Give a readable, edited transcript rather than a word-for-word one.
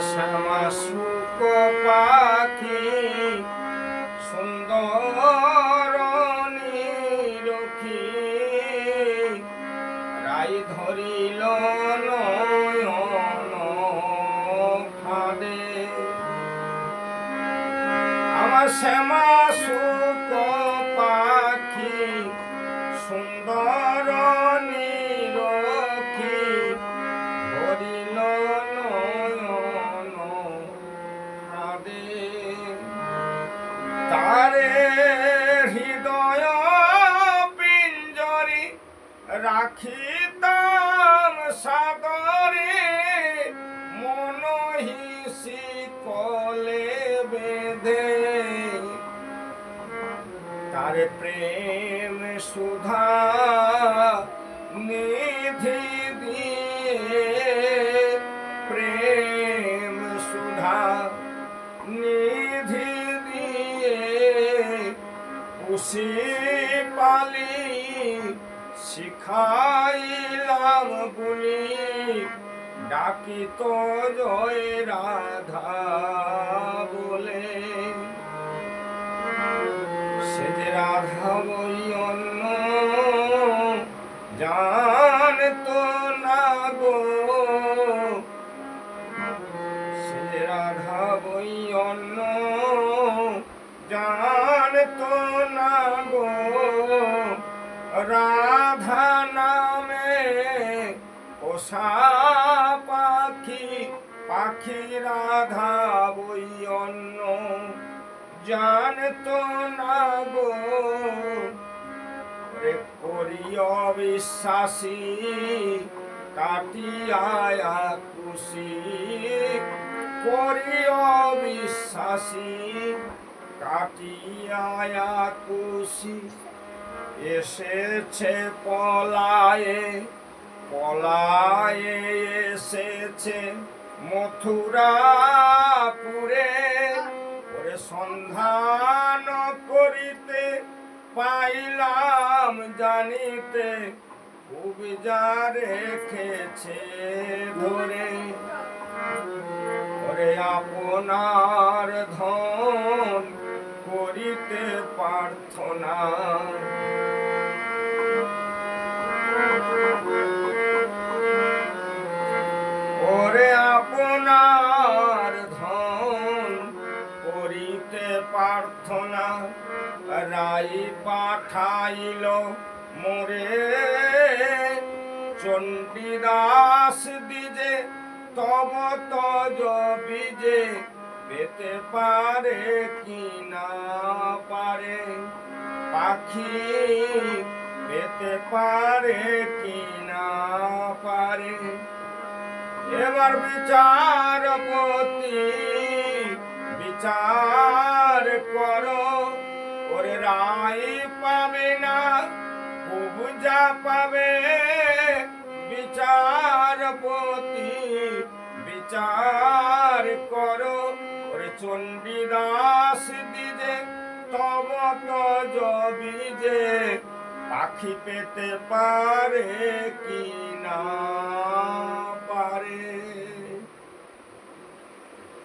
শ্যামা শুক পাখি সুন্দর নিরখি রাই ধরিল নয়ন ফাঁদে। আমার শ্যামা শুক পাখি সুন্দর নিরখি ধরিল নয়ন ফাঁদে। তারে হৃদয় পিঞ্জরি রাখিতাম সাদরে মনহিসি কলে বেঁধে। তারে প্রেম সুধা নিধি দিয়ে প্রেম সুধা নিধি দিয়ে উসি পালি শিখাইলাম বলি ডাকিত জয় রাধা বলে। সে যে রাধা বই অন্য জানতো না গো, সে যে রাধা বই অন্য জানতো না গো। রাধা নামে পোষা পাখি পাখি রাধা বই অন্য জানতো না গো। রে করি অবিশ্বাসী কাটিয়া খুশি করি অবিশ্বাসী কাটিয়া খুশি। এসেছে পলায়ে পলায়ে এসেছে মথুরাপুরে। ওরে সন্ধান করিতে পাইলাম জানিতে কবিজা রেখেছে ধরে। ওরে আপনার ধন করিতে প্রার্থনা ওরে আপনার ধন করিতে প্রার্থনা। রাই পাঠাইল মোরে চণ্ডীদাস দিজে তব তজ বীজে পেতে পারে কি না পারে পাখি পেতে পারে কি না পারে। এবার বিচারপতি বিচার করো ওরে রায় পাবে না কবজা পাবে। বিচারপতি বিচার করো ওরে চণ্ডীদাস দিজে তব তজ বীজে পাখি পেতে পারে কি না